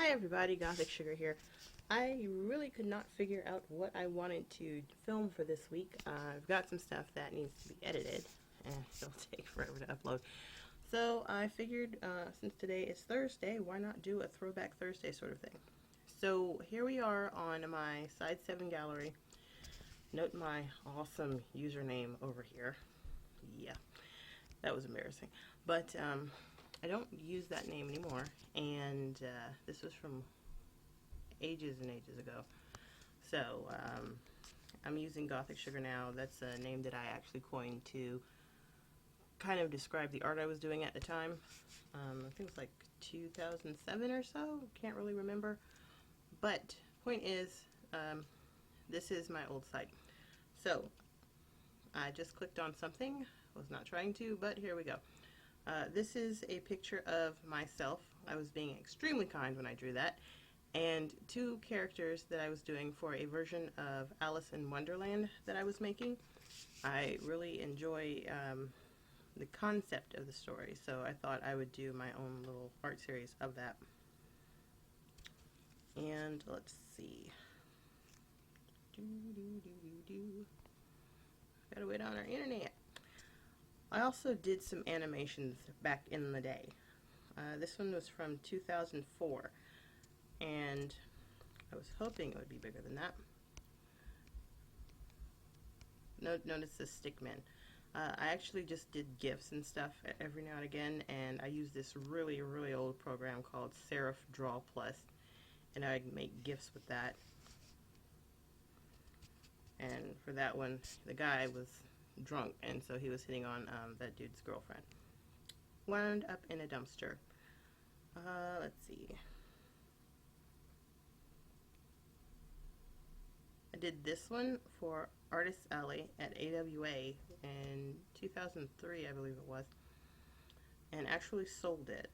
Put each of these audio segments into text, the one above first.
Hi everybody, Gothic Sugar here. I really could not figure out what I wanted to film for this week. I've got some stuff that needs to be edited, and it'll take forever to upload. So I figured since today is Thursday, why not do a Throwback Thursday sort of thing. So here we are on my Side 7 gallery. Note my awesome username over here. Yeah, that was embarrassing. But I don't use that name anymore, and this was from ages and ages ago. So I'm using Gothic Sugar now. That's a name that I actually coined to kind of describe the art I was doing at the time. I think it was like 2007 or so. Can't really remember. But point is, this is my old site. So I just clicked on something. Was not trying to, but here we go. This is a picture of myself. I was being extremely kind when I drew that. And two characters that I was doing for a version of Alice in Wonderland that I was making. I really enjoy the concept of the story, so I thought I would do my own little art series of that. And let's see. Gotta wait on our internet. I also did some animations back in the day. This one was from 2004, and I was hoping it would be bigger than that. Notice the stickmen. I actually just did GIFs and stuff every now and again, and I use this really, really old program called Serif Draw Plus, and I make GIFs with that. And for that one, the guy was drunk, and so he was hitting on that dude's girlfriend. Wound up in a dumpster. Let's see. I did this one for Artist Alley at AWA in 2003, I believe it was, and actually sold it.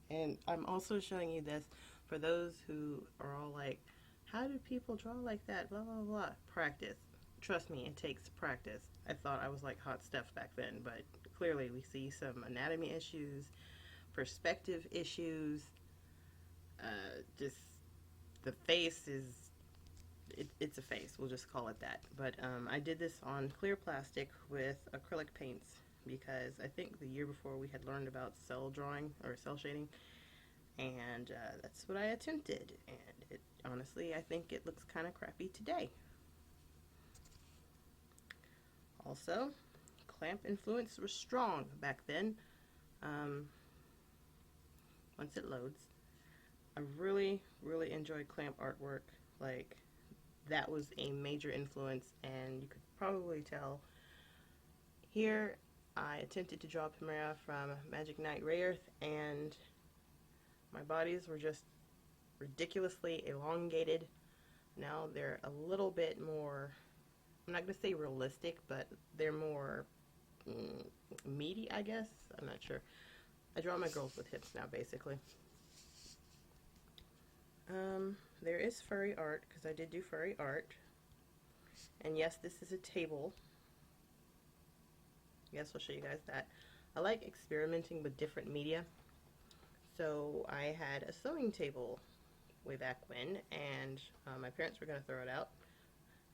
And I'm also showing you this for those who are all like, how do people draw like that? Blah, blah, blah. Practice. Trust me, it takes practice. I thought I was like hot stuff back then, but clearly we see some anatomy issues, perspective issues, just the face is, it's a face, we'll just call it that. But I did this on clear plastic with acrylic paints because I think the year before we had learned about cell drawing or cell shading, and that's what I attempted, and honestly, I think it looks kind of crappy today. Also, clamp influence was strong back then. Once it loads, I really, really enjoy clamp artwork. Like, that was a major influence, and you could probably tell. Here, I attempted to draw Primera from Magic Knight Rayearth, and my bodies were just ridiculously elongated. Now they're a little bit more, I'm not going to say realistic, but they're more meaty, I guess. I'm not sure. I draw my girls with hips now, basically. There is furry art, because I did do furry art. And yes, this is a table. Yes, I'll show you guys that. I like experimenting with different media. So I had a sewing table way back when, and my parents were going to throw it out.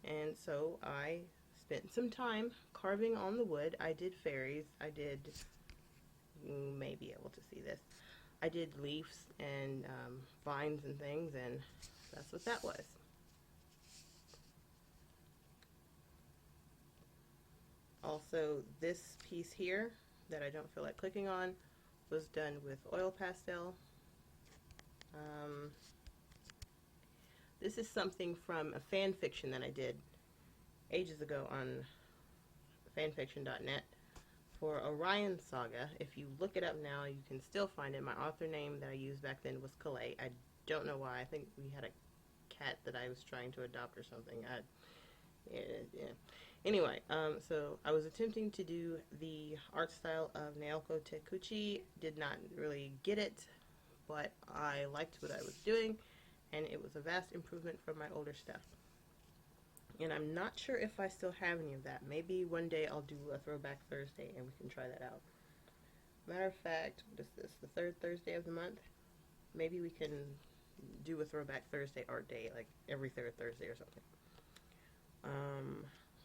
And so I spent some time carving on the wood. I did fairies. I did, you may be able to see this, I did leaves and vines and things, and that's what that was. Also, this piece here that I don't feel like clicking on was done with oil pastel. This is something from a fan fiction that I did ages ago on fanfiction.net for Orion Saga. If you look it up now, you can still find it. My author name that I used back then was Calais. I don't know why. I think we had a cat that I was trying to adopt or something. Yeah. Anyway, so I was attempting to do the art style of Naoko Takeuchi. Did not really get it, but I liked what I was doing, and it was a vast improvement from my older stuff. And I'm not sure if I still have any of that. Maybe one day I'll do a Throwback Thursday and we can try that out. Matter of fact, what is this? The third Thursday of the month? Maybe we can do a Throwback Thursday art day, like every third Thursday or something.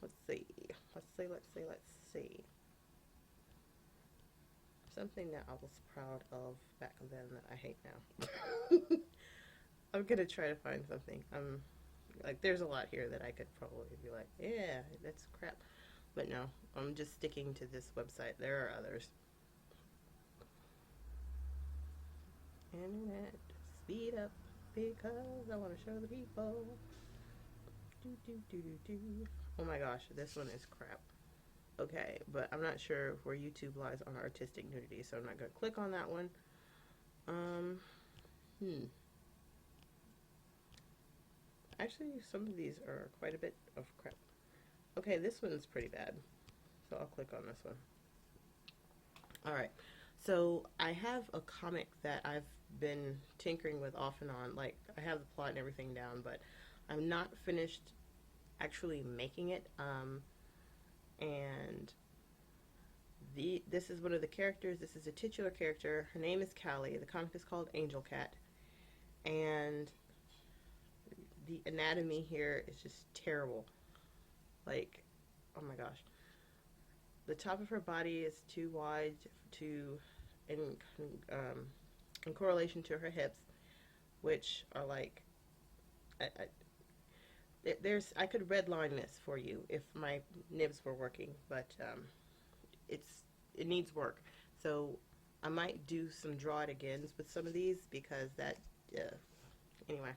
Let's see. Let's see. Something that I was proud of back then that I hate now. I'm gonna try to find something. Like, there's a lot here that I could probably be like, yeah, that's crap. But no, I'm just sticking to this website. There are others. Internet, speed up because I want to show the people. Oh my gosh, this one is crap. Okay, but I'm not sure where YouTube lies on artistic nudity, so I'm not going to click on that one. Actually, some of these are quite a bit of crap. Okay, this one's pretty bad, so I'll click on this one. Alright, so I have a comic that I've been tinkering with off and on. Like, I have the plot and everything down, but I'm not finished actually making it. And this is one of the characters. This is a titular character. Her name is Callie. The comic is called Angel Cat. And the anatomy here is just terrible. Like, oh my gosh. The top of her body is too wide in correlation to her hips, which are like, I could redline this for you if my nibs were working, but it needs work. So I might do some draw it agains with some of these because that anyway.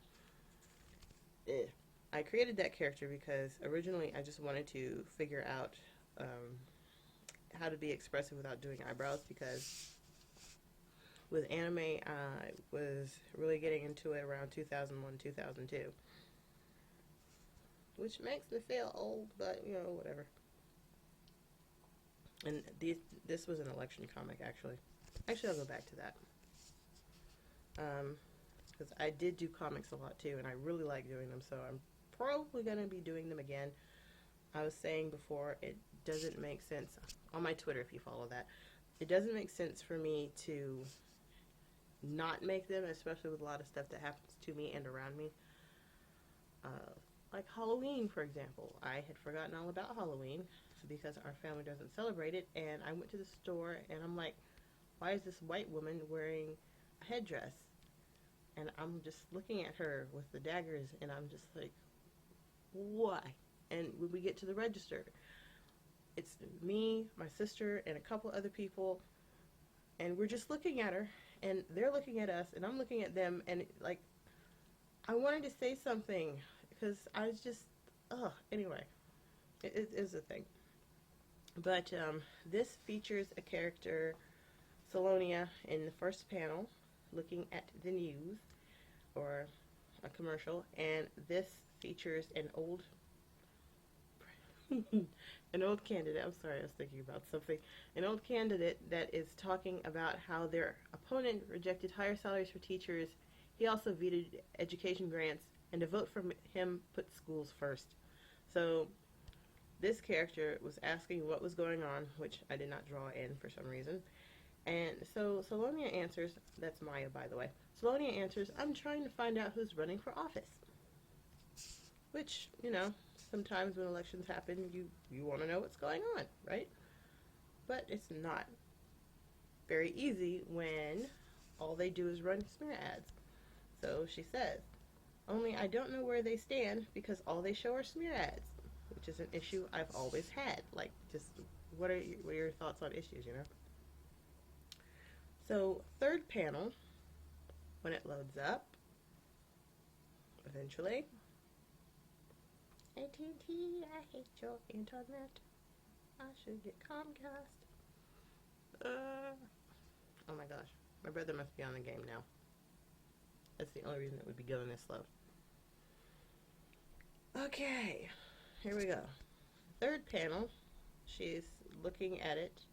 I created that character because originally I just wanted to figure out how to be expressive without doing eyebrows, because with anime I was really getting into it around 2001, 2002. Which makes me feel old, but, you know, whatever. And this was an election comic, actually. Actually, I'll go back to that. Because I did do comics a lot, too, and I really like doing them, so I'm probably going to be doing them again. I was saying before, it doesn't make sense, on my Twitter if you follow that, it doesn't make sense for me to not make them, especially with a lot of stuff that happens to me and around me. Like Halloween, for example. I had forgotten all about Halloween because our family doesn't celebrate it, and I went to the store and I'm like, why is this white woman wearing a headdress? And I'm just looking at her with the daggers, and I'm just like, why? And when we get to the register, it's me, my sister, and a couple other people, and we're just looking at her, and they're looking at us, and I'm looking at them, and like, I wanted to say something because I was just, anyway, it is a thing. But this features a character, Salonia, in the first panel, looking at the news or a commercial, and this features an old candidate. I'm sorry, I was thinking about something. An old candidate that is talking about how their opponent rejected higher salaries for teachers. He also vetoed education grants, and to vote for him put schools first. So this character was asking what was going on, which I did not draw in for some reason. And so Salonia answers, that's Maya, by the way. Salonia answers, I'm trying to find out who's running for office. Which, you know, sometimes when elections happen, you want to know what's going on, right? But it's not very easy when all they do is run smear ads. So she says, only I don't know where they stand because all they show are smear ads, which is an issue I've always had. Like, just, what are your thoughts on issues, you know? So, third panel, when it loads up, eventually, AT&T, I hate your internet. I should get Comcast. Oh my gosh, my brother must be on the game now. That's the only reason it would be going this slow. Okay, here we go. Third panel, she's looking at it,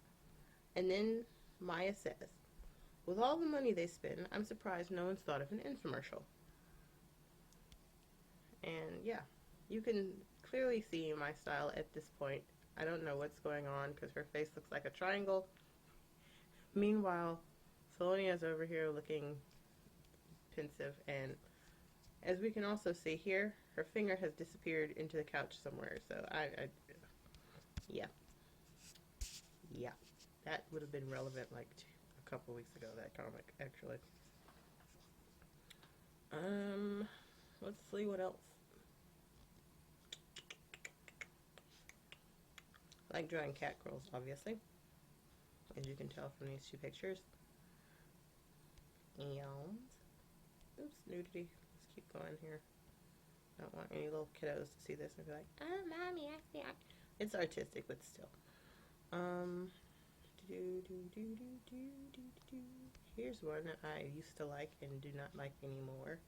and then Maya says, with all the money they spend, I'm surprised no one's thought of an infomercial. And yeah, you can clearly see my style at this point. I don't know what's going on because her face looks like a triangle Meanwhile, Felonia's over here looking pensive, and as we can also see here, her finger has disappeared into the couch somewhere. So yeah, yeah, that would have been relevant like a couple weeks ago. That comic, actually. Let's see what else. I like drawing cat girls, obviously, as you can tell from these two pictures. And oops, nudity. Let's keep going here. I don't want any little kiddos to see this and be like, "Oh, mommy, I see." It's artistic, but still. Here's one that I used to like and do not like anymore.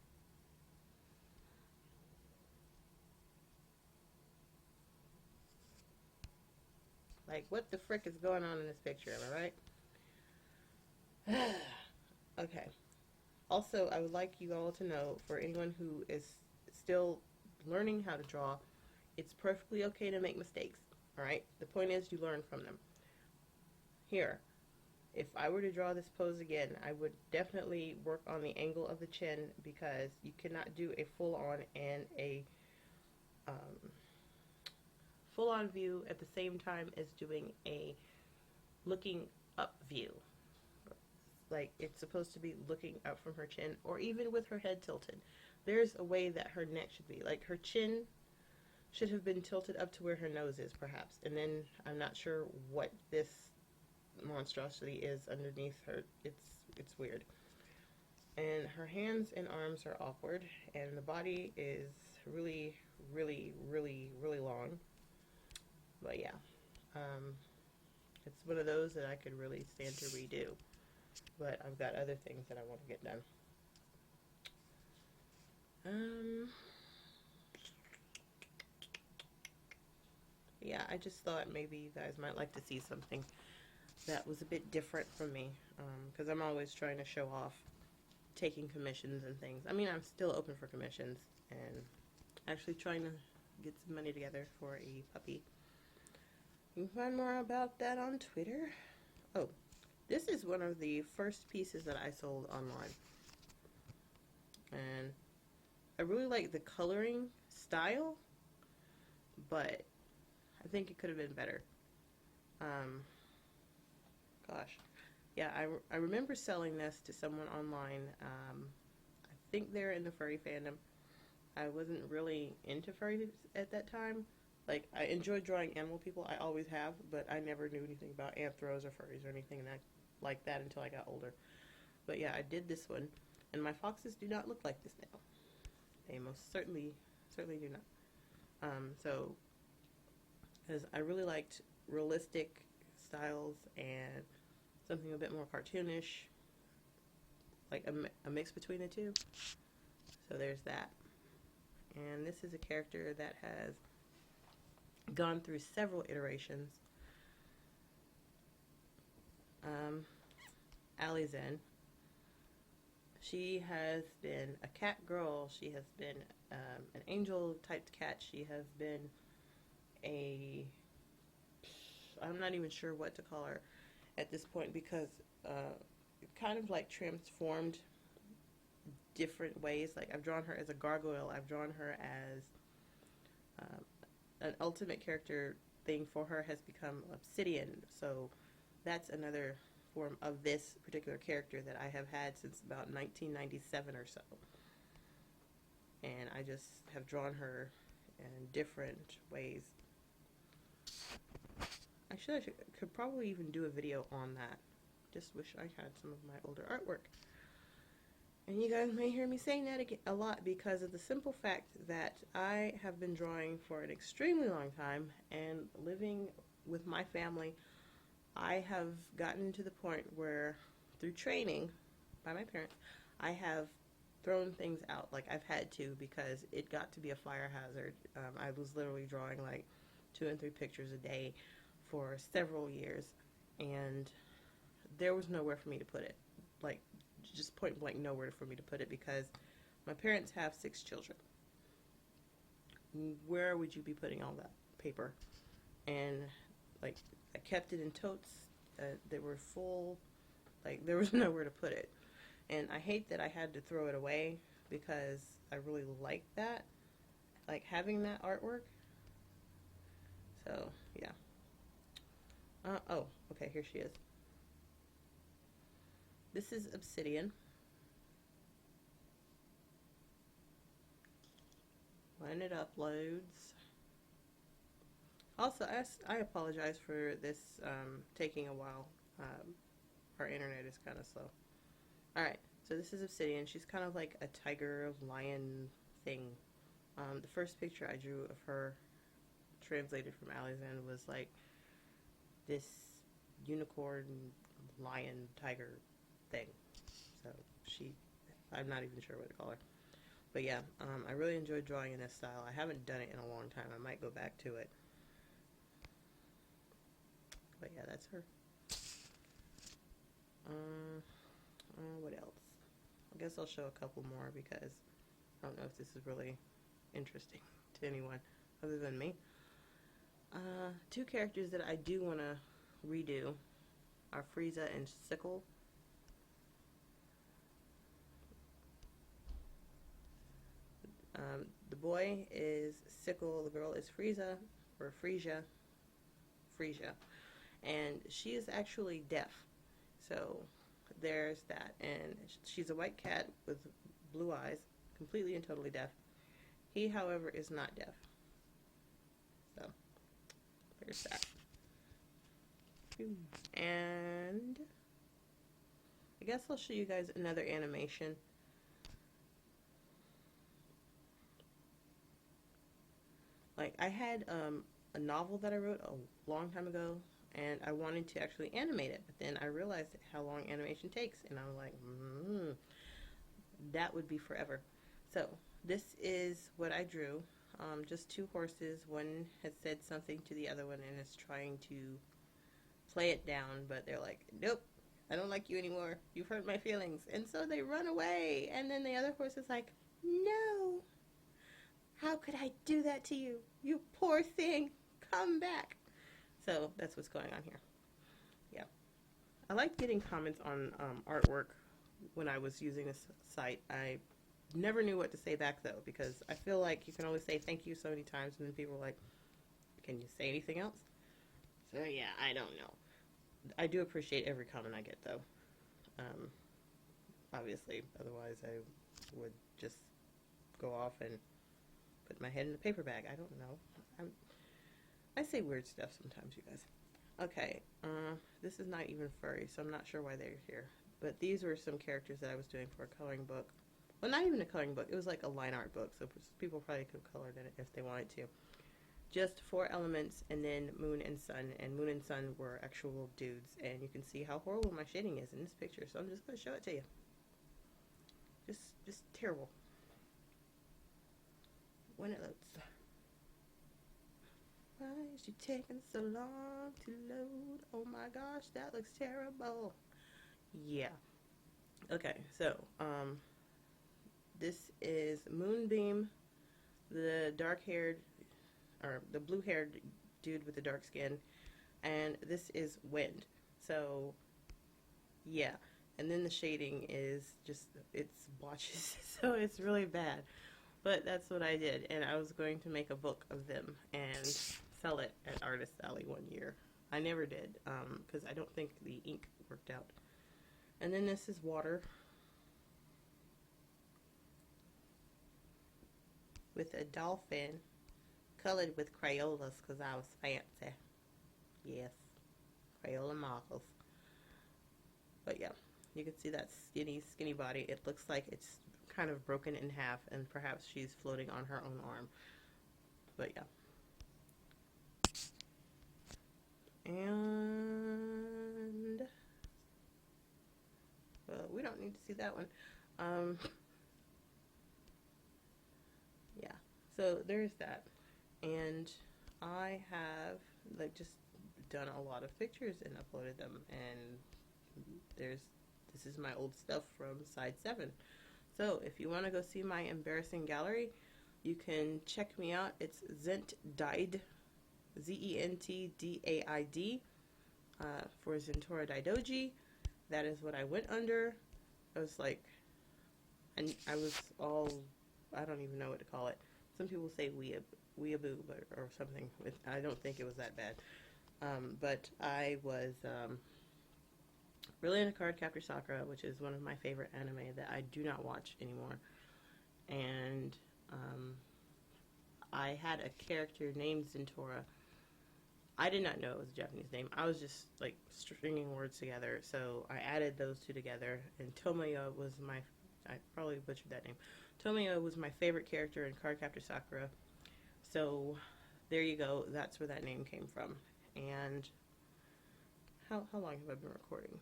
Like, what the frick is going on in this picture? Am I right? Okay. Also, I would like you all to know, for anyone who is still learning how to draw, it's perfectly okay to make mistakes. Alright? The point is you learn from them. Here, if I were to draw this pose again, I would definitely work on the angle of the chin, because you cannot do a full-on and a full-on view at the same time as doing a looking up view. Like, it's supposed to be looking up from her chin, or even with her head tilted. There's a way that her neck should be. Like, her chin should have been tilted up to where her nose is, perhaps. And then I'm not sure what this monstrosity is underneath her. It's weird. And her hands and arms are awkward, and the body is really, really, really, really long. But yeah, it's one of those that I could really stand to redo. But I've got other things that I want to get done. Yeah, I just thought maybe you guys might like to see something that was a bit different from me, because I'm always trying to show off taking commissions and things. I mean, I'm still open for commissions and actually trying to get some money together for a puppy. You can find more about that on Twitter. Oh, this is one of the first pieces that I sold online. And I really like the coloring style, but I think it could have been better. Gosh. Yeah, I remember selling this to someone online. I think they're in the furry fandom. I wasn't really into furries at that time. Like, I enjoyed drawing animal people. I always have, but I never knew anything about anthros or furries or anything like that until I got older. But yeah, I did this one, and my foxes do not look like this now. They most certainly do not. So, because I really liked realistic styles and something a bit more cartoonish, like a mix between the two. So there's that. And this is a character that has gone through several iterations. Zen. She has been a cat girl. She has been an angel typed cat. She has been I'm not even sure what to call her at this point, because kind of like transformed different ways. Like, I've drawn her as a gargoyle. I've drawn her as an ultimate character thing for her has become obsidian. So that's another form of this particular character that I have had since about 1997 or so. And I just have drawn her in different ways. I could probably even do a video on that. Just wish I had some of my older artwork. And you guys may hear me saying that a lot, because of the simple fact that I have been drawing for an extremely long time, and living with my family, I have gotten to the point where, through training by my parents, I have thrown things out. Like, I've had to, because it got to be a fire hazard. I was literally drawing like 2 and 3 pictures a day for several years, and there was nowhere for me to put it. Like, just point blank nowhere for me to put it, because my parents have 6 children. Where would you be putting all that paper? And like, I kept it in totes that were full Like, there was nowhere to put it. And I hate that I had to throw it away because I really like that. Like, having that artwork. So, yeah. Oh, okay, here she is. This is Obsidian. When it uploads. Also, I apologize for this taking a while. Our internet is kind of slow. Alright, so this is Obsidian. She's kind of like a tiger, lion thing. The first picture I drew of her, translated from Alexander, was like this unicorn, lion, tiger thing. So I'm not even sure what to call her. But yeah, I really enjoyed drawing in this style. I haven't done it in a long time. I might go back to it. But yeah, that's her. What else? I guess I'll show a couple more because I don't know if this is really interesting to anyone other than me. Two characters that I do want to redo are Frieza and Sickle. The boy is Sickle, the girl is Frieza, or Frisia, and she is actually deaf. So there's that, and she's a white cat with blue eyes, completely and totally deaf. He, however, is not deaf. So there's that. And I guess I'll show you guys another animation. Like, I had a novel that I wrote a long time ago, and I wanted to actually animate it, but then I realized how long animation takes, and I was like, that would be forever. So this is what I drew. Just two horses. One has said something to the other one and is trying to play it down, but they're like, nope, I don't like you anymore. You've hurt my feelings. And so they run away, and then the other horse is like, no, how could I do that to you? You poor thing. Come back. So that's what's going on here. Yeah. I liked getting comments on artwork when I was using this site. I never knew what to say back, though, because I feel like you can only say thank you so many times, and then people are like, can you say anything else? So, yeah, I don't know. I do appreciate every comment I get, though. Obviously, otherwise I would just go off and put my head in a paper bag. I don't know. I say weird stuff sometimes, you guys. Okay, this is not even furry, so I'm not sure why they're here. But these were some characters that I was doing for a coloring book. Well, not even a coloring book. It was like a line art book, so people probably could have colored in it if they wanted to. Just 4 elements, and then moon and sun. And moon and sun were actual dudes. And you can see how horrible my shading is in this picture, so I'm just going to show it to you. Just terrible. When it loads. Why is she taking so long to load? Oh my gosh, that looks terrible. Yeah. Okay, so, this is Moonbeam, the dark-haired, or the blue-haired dude with the dark skin, and this is Wind. So, yeah. And then the shading is just, it's blotches, so it's really bad. But that's what I did, and I was going to make a book of them and sell it at Artist Alley one year. I never did, because I don't think the ink worked out. And then this is Water, with a dolphin, colored with Crayolas, because I was fancy. Yes, Crayola markers. But yeah, you can see that skinny body. It looks like it's kind of broken in half, and perhaps she's floating on her own arm. But yeah. And we don't need to see that one. Yeah, so there's that. And I have just done a lot of pictures and uploaded them, and this is my old stuff from side 7. So if you want to go see my embarrassing gallery, you can check me out. It's Zentdaid, Zentdaid, for Zentora Daidoji. that is what I went under. I was like, and I was all, I don't even know what to call it. Some people say weeaboo or something. I don't think it was that bad. But I was really into Cardcaptor Sakura, which is one of my favorite anime that I do not watch anymore. And I had a character named Zentora. I did not know it was a Japanese name. I was just like stringing words together. So I added those two together, and Tomoyo was I probably butchered that name. Tomoyo was my favorite character in Cardcaptor Sakura. So there you go. That's where that name came from. And how long have I been recording?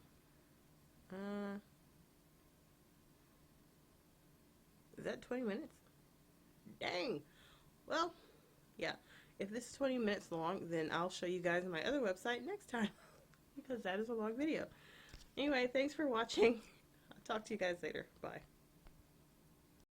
Is that 20 minutes? Dang. Well, yeah. If this is 20 minutes long, then I'll show you guys my other website next time because that is a long video. Anyway, thanks for watching. I'll talk to you guys later. Bye.